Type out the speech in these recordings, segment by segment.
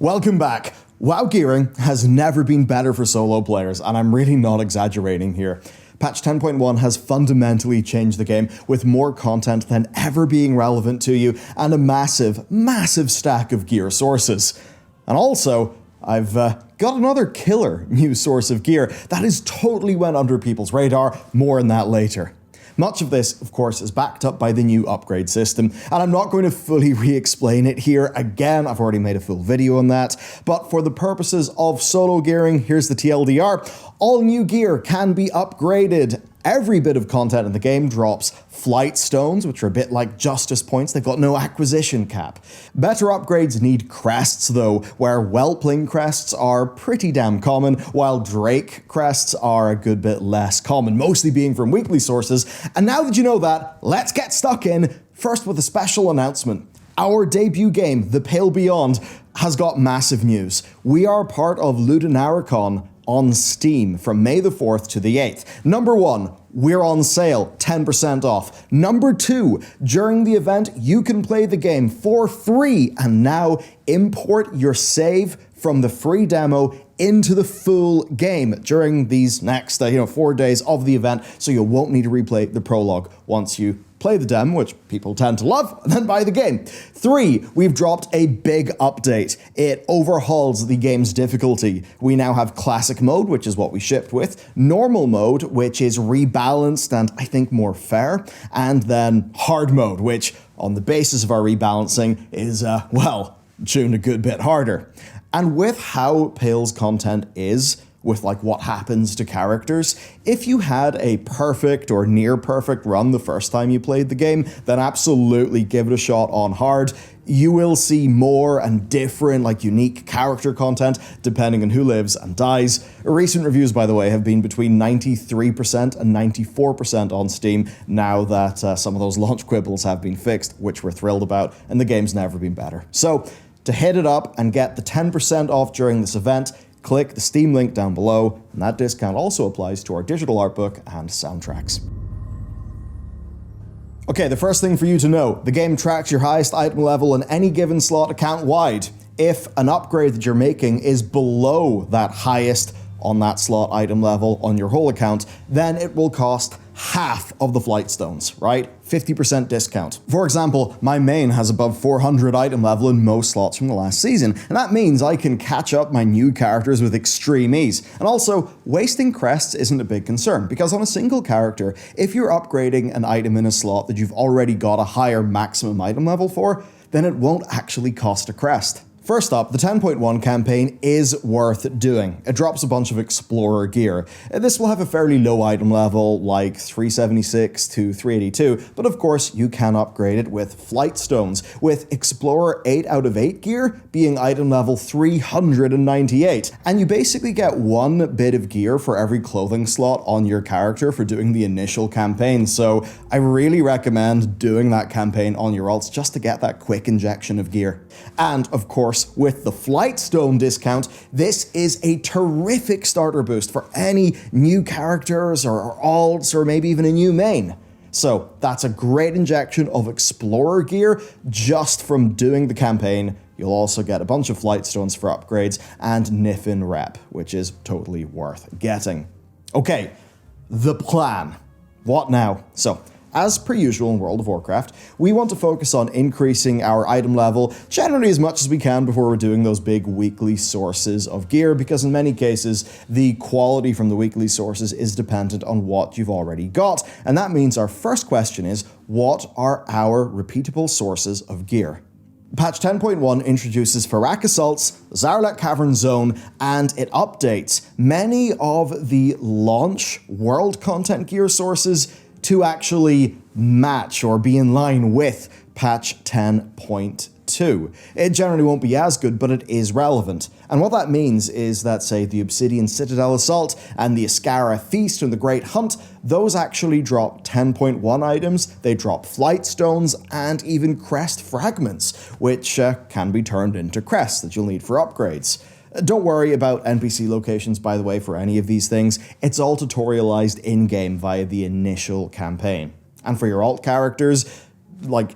Welcome back. WoW Gearing has never been better for solo players, and I'm really not exaggerating here. Patch 10.1 has fundamentally changed the game, with more content than ever being relevant to you, and a massive stack of gear sources. And also, I've got another killer new source of gear that has totally went under people's radar. More on that later. Much of this, of course, is backed up by the new upgrade system, and I'm not going to fully re-explain it here again. I've already made a full video on that, but for the purposes of solo gearing, here's the TLDR. All new gear can be upgraded. Every bit of content in the game drops flight stones, which are a bit like justice points. They've got no acquisition cap. Better upgrades need crests, though, where whelpling crests are pretty damn common, while drake crests are a good bit less common, mostly being from weekly sources. And now that you know that, let's get stuck in, first with a special announcement. Our debut game, The Pale Beyond, has got massive news. We are part of Ludinaricon on Steam from May the 4th to the 8th. Number 1, we're on sale, 10% off. Number 2, during the event, you can play the game for free and now import your save from the free demo into the full game during these next 4 days of the event, so you won't need to replay the prologue once you play the demo, which people tend to love, and then buy the game. 3, we've dropped a big update. It overhauls the game's difficulty. We now have classic mode, which is what we shipped with, normal mode, which is rebalanced and I think more fair, and then hard mode, which on the basis of our rebalancing is, tuned a good bit harder. And with how Pale's content is, with what happens to characters, if you had a perfect or near perfect run the first time you played the game, then absolutely give it a shot on hard. You will see more and different, unique character content depending on who lives and dies. Recent reviews, by the way, have been between 93% and 94% on Steam now that some of those launch quibbles have been fixed, which we're thrilled about, and the game's never been better. So, to hit it up and get the 10% off during this event, click the Steam link down below, and that discount also applies to our digital art book and soundtracks. Okay, the first thing for you to know, the game tracks your highest item level in any given slot account-wide. If an upgrade that you're making is below that highest on that slot item level on your whole account, then it will cost half of the flight stones, right? 50% discount. For example, my main has above 400 item level in most slots from the last season, and that means I can catch up my new characters with extreme ease. And also, wasting crests isn't a big concern, because on a single character, if you're upgrading an item in a slot that you've already got a higher maximum item level for, then it won't actually cost a crest. First up, the 10.1 campaign is worth doing. It drops a bunch of Explorer gear. This will have a fairly low item level, like 376 to 382, but of course you can upgrade it with Flight Stones, with Explorer 8 out of 8 gear being item level 398. And you basically get one bit of gear for every clothing slot on your character for doing the initial campaign, so I really recommend doing that campaign on your alts just to get that quick injection of gear. And of course, with the Flight Stone discount, this is a terrific starter boost for any new characters or alts or maybe even a new main. So that's a great injection of Explorer gear just from doing the campaign. You'll also get a bunch of Flight Stones for upgrades and Niffin rep, which is totally worth getting. Okay, the plan. What now? So, as per usual in World of Warcraft, we want to focus on increasing our item level generally as much as we can before we're doing those big weekly sources of gear, because in many cases, the quality from the weekly sources is dependent on what you've already got. And that means our first question is, what are our repeatable sources of gear? Patch 10.1 introduces Fyrakk Assaults, Zaralek Cavern Zone, and it updates many of the launch world content gear sources to actually match or be in line with patch 10.2. It generally won't be as good, but it is relevant. And what that means is that, say, the Obsidian Citadel Assault and the Ascara Feast and the Great Hunt, those actually drop 10.1 items, they drop Flight Stones, and even Crest Fragments, which can be turned into crests that you'll need for upgrades. Don't worry about NPC locations, by the way, for any of these things. It's all tutorialized in-game via the initial campaign. And for your alt characters,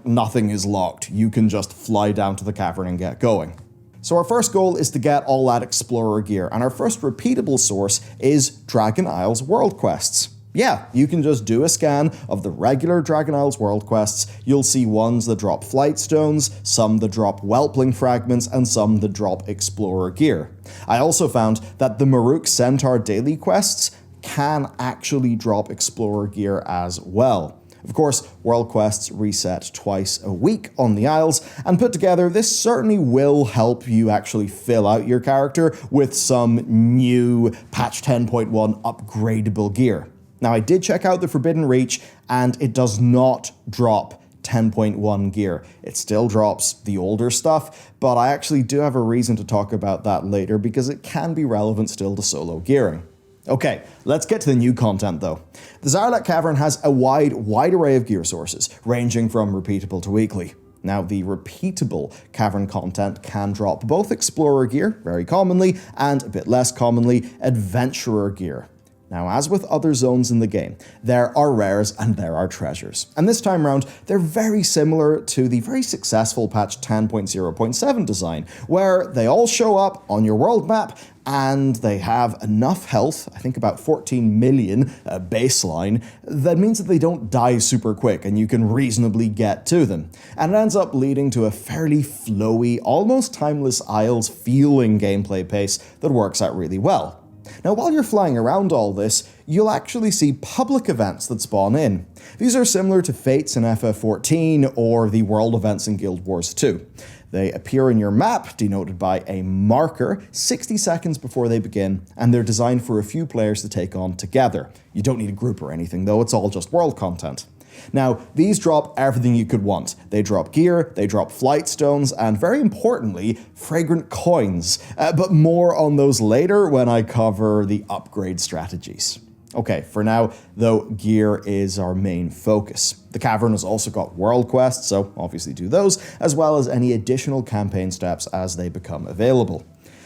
nothing is locked. You can just fly down to the cavern and get going. So our first goal is to get all that Explorer gear, and our first repeatable source is Dragon Isles World Quests. Yeah, you can just do a scan of the regular Dragon Isles World Quests. You'll see ones that drop Flight Stones, some that drop Whelpling Fragments, and some that drop Explorer gear. I also found that the Maruk Centaur daily quests can actually drop Explorer gear as well. Of course, World Quests reset twice a week on the Isles, and put together, this certainly will help you actually fill out your character with some new patch 10.1 upgradable gear. Now, I did check out the Forbidden Reach, and it does not drop 10.1 gear. It still drops the older stuff, but I actually do have a reason to talk about that later because it can be relevant still to solo gearing. Okay, let's get to the new content though. The Zaralek Cavern has a wide array of gear sources, ranging from repeatable to weekly. Now, the repeatable cavern content can drop both Explorer gear, very commonly, and a bit less commonly, Adventurer gear. Now, as with other zones in the game, there are rares and there are treasures. And this time around, they're very similar to the very successful patch 10.0.7 design, where they all show up on your world map and they have enough health, I think about 14 million baseline, that means that they don't die super quick and you can reasonably get to them. And it ends up leading to a fairly flowy, almost timeless Isles feeling gameplay pace that works out really well. Now, while you're flying around all this, you'll actually see public events that spawn in. These are similar to Fates in FF14 or the world events in Guild Wars 2. They appear in your map, denoted by a marker, 60 seconds before they begin, and they're designed for a few players to take on together. You don't need a group or anything, though, it's all just world content. Now, these drop everything you could want. They drop gear, they drop flight stones, and very importantly, fragrant coins. But more on those later when I cover the upgrade strategies. Okay, for now, though, gear is our main focus. The cavern has also got world quests, so obviously do those, as well as any additional campaign steps as they become available.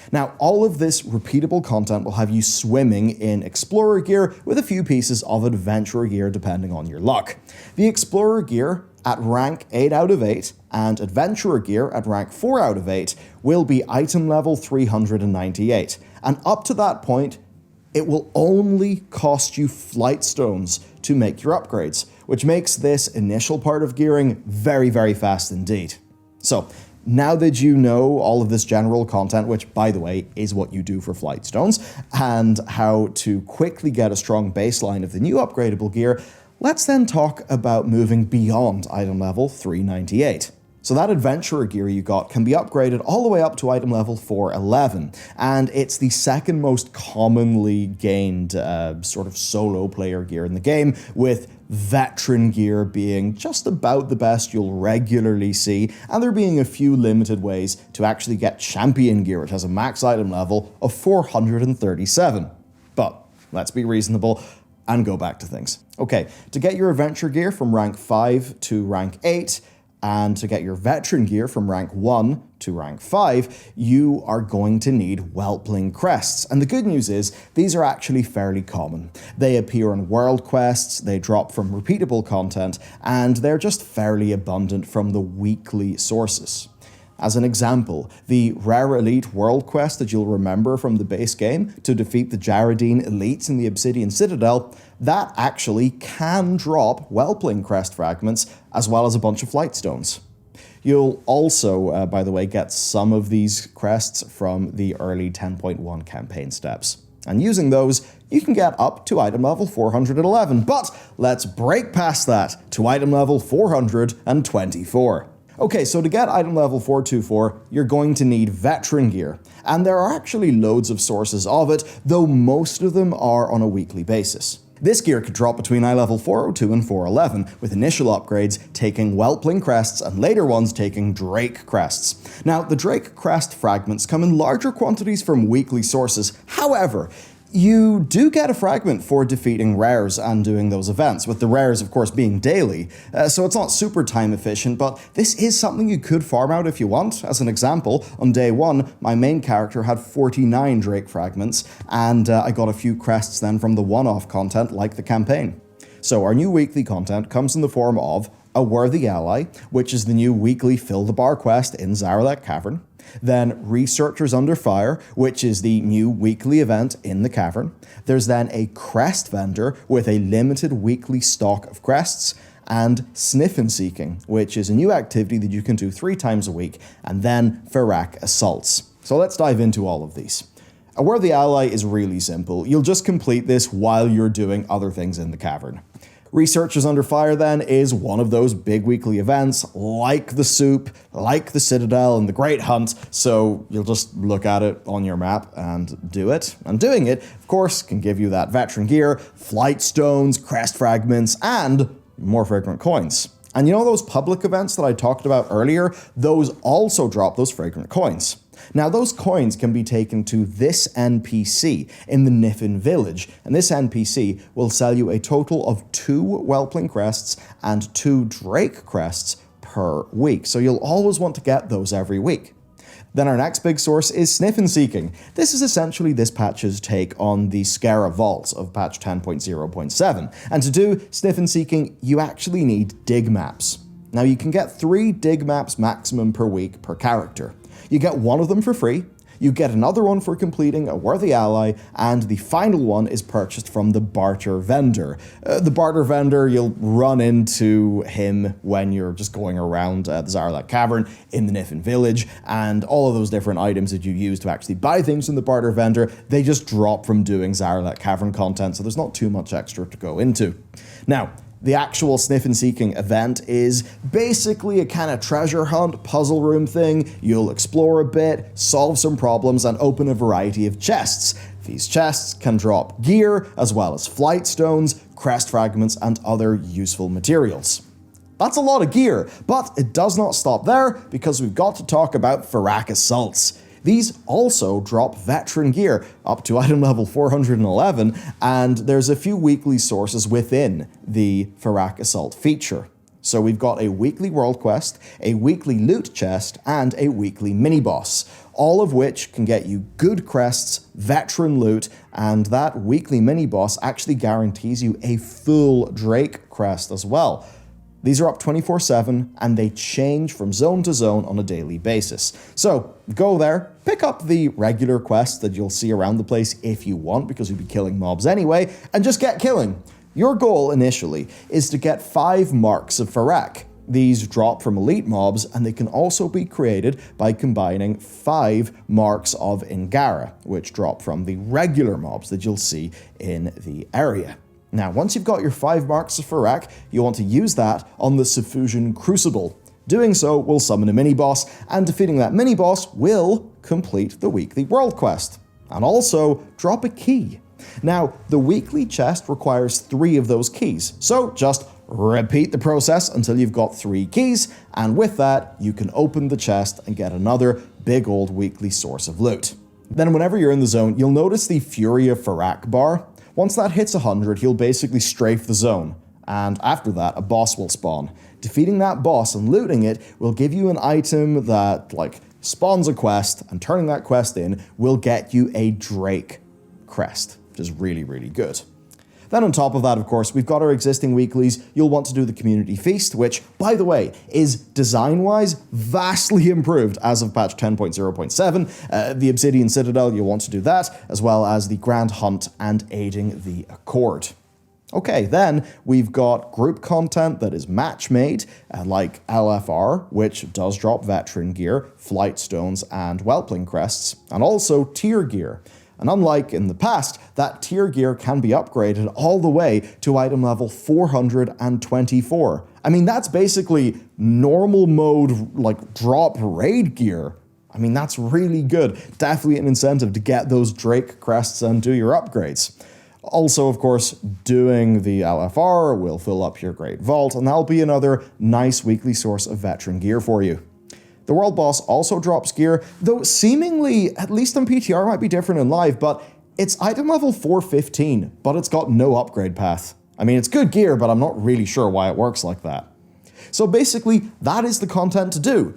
Now, all of this repeatable content will have you swimming in Explorer gear with a few pieces of Adventurer gear depending on your luck. The Explorer gear at rank 8 out of 8 and Adventurer gear at rank 4 out of 8 will be item level 398, and up to that point, it will only cost you flight stones to make your upgrades, which makes this initial part of gearing very, very fast indeed. So, now that you know all of this general content, which, by the way, is what you do for flight stones, and how to quickly get a strong baseline of the new upgradable gear, let's then talk about moving beyond item level 398. So that Adventurer gear you got can be upgraded all the way up to item level 411, and it's the second most commonly gained sort of solo player gear in the game, with veteran gear being just about the best you'll regularly see, and there being a few limited ways to actually get champion gear, which has a max item level of 437. But let's be reasonable and go back to things. Okay, to get your adventure gear from rank 5 to rank 8, and to get your veteran gear from rank 1 to rank 5, you are going to need Whelpling Crests. And the good news is, these are actually fairly common. They appear in world quests, they drop from repeatable content, and they're just fairly abundant from the weekly sources. As an example, the Rare Elite World Quest that you'll remember from the base game to defeat the Jaredine Elites in the Obsidian Citadel, that actually can drop Whelpling Crest fragments as well as a bunch of flight stones. You'll also, by the way, get some of these crests from the early 10.1 campaign steps. And using those, you can get up to item level 411, but let's break past that to item level 424. Okay, so to get item level 424, you're going to need veteran gear, and there are actually loads of sources of it, though most of them are on a weekly basis. This gear could drop between eye level 402 and 411, with initial upgrades taking Whelpling Crests and later ones taking Drake Crests. Now, the Drake Crest fragments come in larger quantities from weekly sources, however, you do get a fragment for defeating rares and doing those events, with the rares of course being daily, so it's not super time efficient, but this is something you could farm out if you want. As an example, on day 1, my main character had 49 Drake fragments, and I got a few crests then from the one-off content like the campaign. So our new weekly content comes in the form of a Worthy Ally, which is the new weekly Fill the Bar quest in Zaralek Cavern, Then Researchers Under Fire, which is the new weekly event in the cavern. There's then a Crest vendor with a limited weekly stock of crests, and Sniffenseeking, which is a new activity that you can do 3 times a week, and then Fyrakk Assaults. So let's dive into all of these. A Worthy Ally is really simple. You'll just complete this while you're doing other things in the cavern. Researchers Under Fire then is one of those big weekly events, like the Soup, like the Citadel and the Great Hunt, so you'll just look at it on your map and do it. And doing it, of course, can give you that veteran gear, flight stones, crest fragments, and more Fragrant Coins. And you know those public events that I talked about earlier? Those also drop those Fragrant Coins. Now those coins can be taken to this NPC in the Niffen village, and this NPC will sell you a total of 2 Whelpling crests and 2 Drake crests per week, so you'll always want to get those every week. Then our next big source is Sniffenseeking. This is essentially this patch's take on the Skara Vaults of patch 10.0.7, and to do Sniffenseeking you actually need dig maps. Now you can get 3 dig maps maximum per week per character. You get one of them for free, you get another one for completing a Worthy Ally, and the final one is purchased from the barter vendor. The barter vendor, you'll run into him when you're just going around the Zaralek Cavern in the Niffen village, and all of those different items that you use to actually buy things from the barter vendor, they just drop from doing Zaralek Cavern content, so there's not too much extra to go into. Now, the actual Sniffenseeking event is basically a kind of treasure hunt, puzzle room thing. You'll explore a bit, solve some problems, and open a variety of chests. These chests can drop gear, as well as flight stones, crest fragments, and other useful materials. That's a lot of gear, but it does not stop there, because we've got to talk about Fyrakk Assaults. These also drop veteran gear up to item level 411, and there's a few weekly sources within the Fyrakk Assault feature. So we've got a weekly world quest, a weekly loot chest, and a weekly mini-boss, all of which can get you good crests, veteran loot, and that weekly mini-boss actually guarantees you a full Drake crest as well. These are up 24/7, and they change from zone to zone on a daily basis. So go there, pick up the regular quests that you'll see around the place if you want, because you'll be killing mobs anyway, and just get killing. Your goal initially is to get 5 marks of Fyrakk. These drop from elite mobs, and they can also be created by combining 5 marks of Ingara, which drop from the regular mobs that you'll see in the area. Now, once you've got your 5 marks of Fyrakk, you want to use that on the Suffusion Crucible. Doing so will summon a mini-boss, and defeating that mini-boss will complete the weekly world quest, and also drop a key. Now, the weekly chest requires 3 of those keys, so just repeat the process until you've got 3 keys, and with that, you can open the chest and get another big old weekly source of loot. Then whenever you're in the zone, you'll notice the Fury of Fyrakk bar. Once that hits 100, you'll basically strafe the zone, and after that, a boss will spawn. Defeating that boss and looting it will give you an item that, spawns a quest, and turning that quest in will get you a Drake crest, which is really, really good. Then on top of that, of course, we've got our existing weeklies. You'll want to do the Community Feast, which, by the way, is design-wise vastly improved as of patch 10.0.7. The Obsidian Citadel, you'll want to do that, as well as the Grand Hunt and Aiding the Accord. Okay, then we've got group content that is Matchmade, like LFR, which does drop veteran gear, flight stones, and Whelpling crests, and also tier gear. And unlike in the past, that tier gear can be upgraded all the way to item level 424. I mean, that's basically normal mode, drop raid gear. I mean, that's really good. Definitely an incentive to get those Drake crests and do your upgrades. Also, of course, doing the LFR will fill up your Great Vault, and that'll be another nice weekly source of veteran gear for you. The World Boss also drops gear, though seemingly, at least on PTR, might be different in live, but it's item level 415, but it's got no upgrade path. I mean, it's good gear, but I'm not really sure why it works like that. So basically, that is the content to do.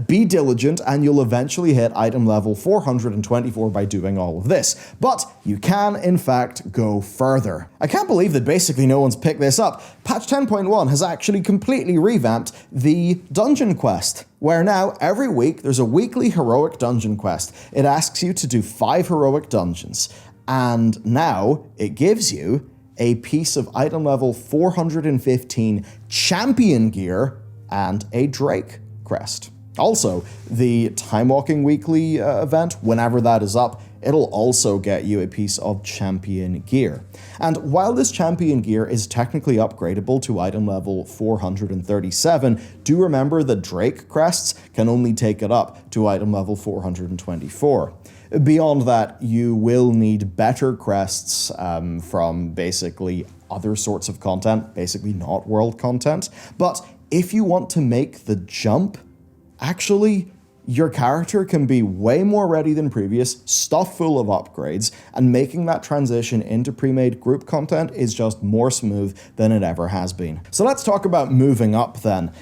Be diligent and you'll eventually hit item level 424 by doing all of this. But you can, in fact, go further. I can't believe that basically no one's picked this up. Patch 10.1 has actually completely revamped the dungeon quest, where now every week there's a weekly heroic dungeon quest. It asks you to do 5 heroic dungeons, and now it gives you a piece of item level 415 champion gear and a Drake crest. Also, the Time Walking Weekly event, whenever that is up, it'll also get you a piece of champion gear. And while this champion gear is technically upgradable to item level 437, do remember that Drake crests can only take it up to item level 424. Beyond that, you will need better crests from basically other sorts of content, basically not world content. But if you want to make the jump, actually, your character can be way more ready than previous, stuffed full of upgrades, and making that transition into pre-made group content is just more smooth than it ever has been. So let's talk about moving up then.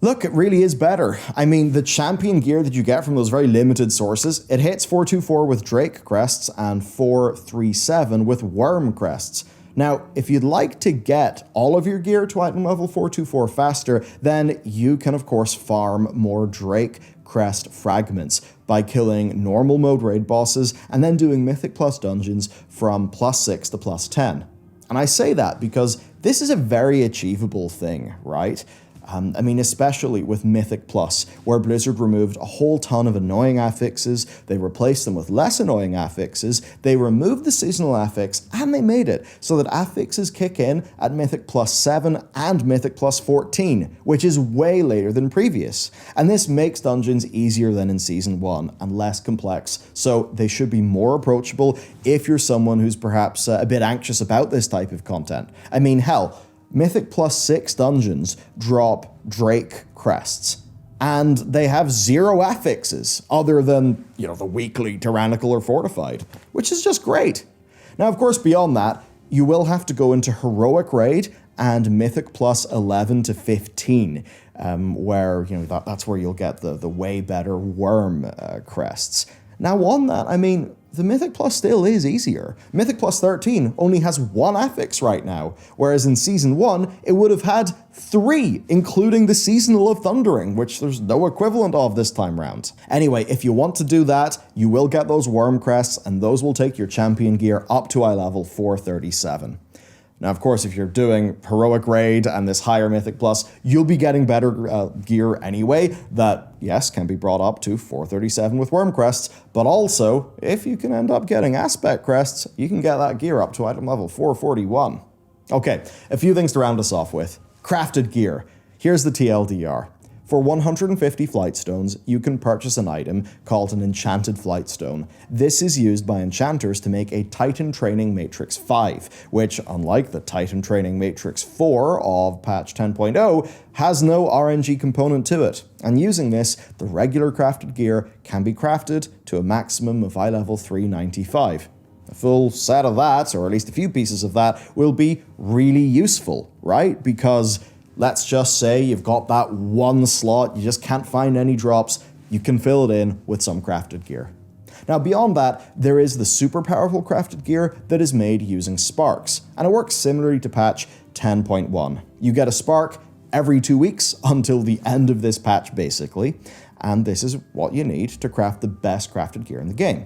Look, it really is better. I mean, the champion gear that you get from those very limited sources, it hits 424 with Drake crests and 437 with Wyrm crests. Now, if you'd like to get all of your gear to item level 424 faster, then you can of course farm more Drake crest fragments by killing normal mode raid bosses and then doing Mythic Plus dungeons from +6 to +10. And I say that because this is a very achievable thing, right? I mean, especially with Mythic Plus, where Blizzard removed a whole ton of annoying affixes, they replaced them with less annoying affixes, they removed the seasonal affix, and they made it so that affixes kick in at Mythic Plus 7 and Mythic Plus 14, which is way later than previous. And this makes dungeons easier than in Season 1 and less complex, so they should be more approachable if you're someone who's perhaps a bit anxious about this type of content. I mean, hell, Mythic Plus 6 dungeons drop Drake crests, and they have 0 affixes other than, the weekly Tyrannical or Fortified, which is just great. Now, of course, beyond that, you will have to go into Heroic Raid and Mythic Plus 11 to 15, where, that's where you'll get the way better Wyrm crests. Now, on that, I mean, the Mythic Plus still is easier. Mythic Plus 13 only has 1 affix right now, whereas in Season 1, it would have had 3, including the Seasonal of Thundering, which there's no equivalent of this time round. Anyway, if you want to do that, you will get those Wyrm crests, and those will take your champion gear up to iLvl 437. Now, of course, if you're doing Heroic Raid and this higher Mythic Plus, you'll be getting better gear anyway that, yes, can be brought up to 437 with Wyrm crests, but also, if you can end up getting Aspect crests, you can get that gear up to item level 441. Okay, a few things to round us off with. Crafted gear. Here's the TLDR. For 150 Flightstones, you can purchase an item called an Enchanted Flightstone. This is used by enchanters to make a Titan Training Matrix 5, which, unlike the Titan Training Matrix 4 of patch 10.0, has no RNG component to it. And using this, the regular crafted gear can be crafted to a maximum of iLvl 395. A full set of that, or at least a few pieces of that, will be really useful, right? Because let's just say you've got that one slot, you just can't find any drops, you can fill it in with some crafted gear. Now beyond that, there is the super powerful crafted gear that is made using sparks, and it works similarly to patch 10.1. You get a spark every 2 weeks until the end of this patch basically, and this is what you need to craft the best crafted gear in the game.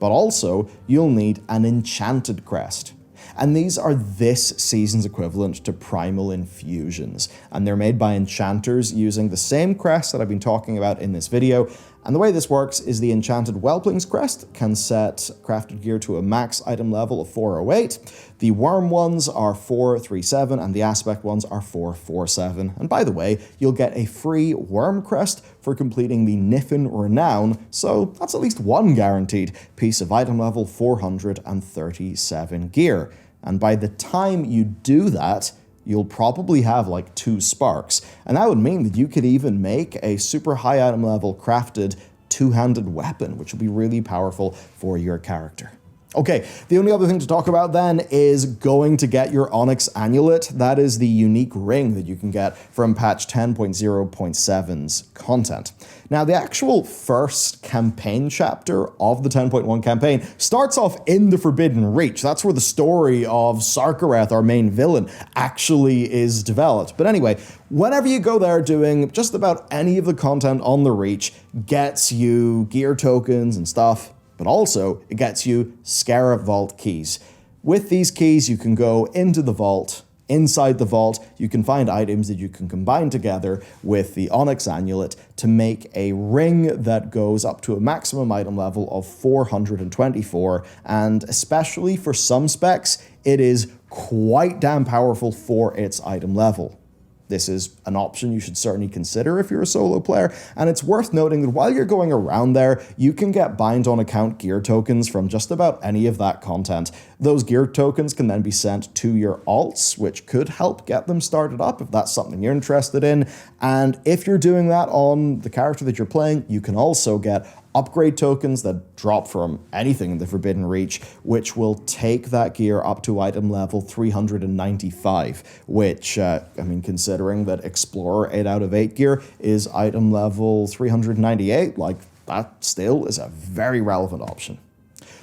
But also, you'll need an enchanted crest. And these are this season's equivalent to Primal Infusions, and they're made by enchanters using the same crest that I've been talking about in this video. And the way this works is the Enchanted Whelpling's crest can set crafted gear to a max item level of 408, the Wyrm ones are 437, and the Aspect ones are 447. And by the way, you'll get a free Wyrm crest for completing the Niffin Renown, so that's at least one guaranteed piece of item level 437 gear. And by the time you do that, you'll probably have like 2 sparks, and that would mean that you could even make a super high item level crafted two-handed weapon, which will be really powerful for your character. Okay, the only other thing to talk about then is going to get your Onyx Annulet. That is the unique ring that you can get from patch 10.0.7's content. Now, the actual first campaign chapter of the 10.1 campaign starts off in the Forbidden Reach. That's where the story of Sarkareth, our main villain, actually is developed. But anyway, whenever you go there, doing just about any of the content on the Reach gets you gear tokens and stuff, but also it gets you Scarab Vault keys. With these keys, you can go into the vault. Inside the vault, you can find items that you can combine together with the Onyx Annulet to make a ring that goes up to a maximum item level of 424, and especially for some specs, it is quite damn powerful for its item level. This is an option you should certainly consider if you're a solo player, and it's worth noting that while you're going around there, you can get bind on account gear tokens from just about any of that content. Those gear tokens can then be sent to your alts, which could help get them started up if that's something you're interested in, and if you're doing that on the character that you're playing, you can also get upgrade tokens that drop from anything in the Forbidden Reach, which will take that gear up to item level 395, which, considering that Explorer 8 out of 8 gear is item level 398, like, that still is a very relevant option.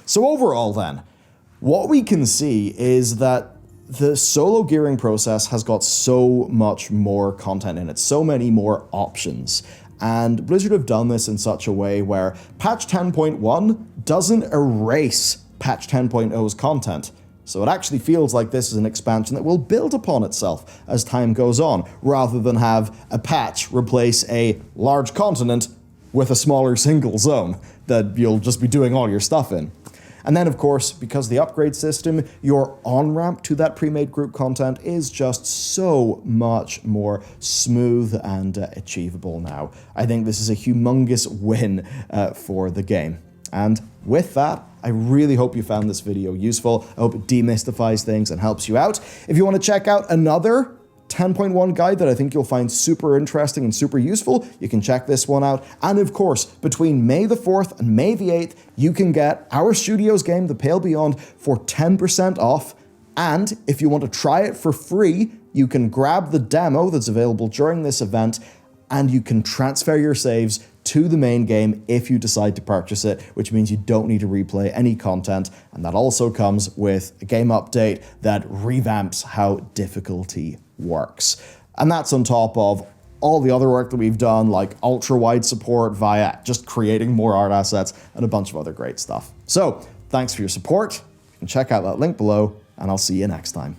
So overall then, what we can see is that the solo gearing process has got so much more content in it, so many more options. And Blizzard have done this in such a way where patch 10.1 doesn't erase patch 10.0's content. So it actually feels like this is an expansion that will build upon itself as time goes on, rather than have a patch replace a large continent with a smaller single zone that you'll just be doing all your stuff in. And then, of course, because the upgrade system, your on-ramp to that pre-made group content is just so much more smooth and achievable now. I think this is a humongous win for the game. And with that, I really hope you found this video useful. I hope it demystifies things and helps you out. If you want to check out another 10.1 guide that I think you'll find super interesting and super useful, you can check this one out. And of course, between May the 4th and May the 8th, you can get our studio's game, The Pale Beyond, for 10% off. And if you want to try it for free, you can grab the demo that's available during this event, and you can transfer your saves to the main game if you decide to purchase it, which means you don't need to replay any content, and that also comes with a game update that revamps how difficulty works. And that's on top of all the other work that we've done, like ultra-wide support via just creating more art assets and a bunch of other great stuff. So, thanks for your support. You can check out that link below, and I'll see you next time.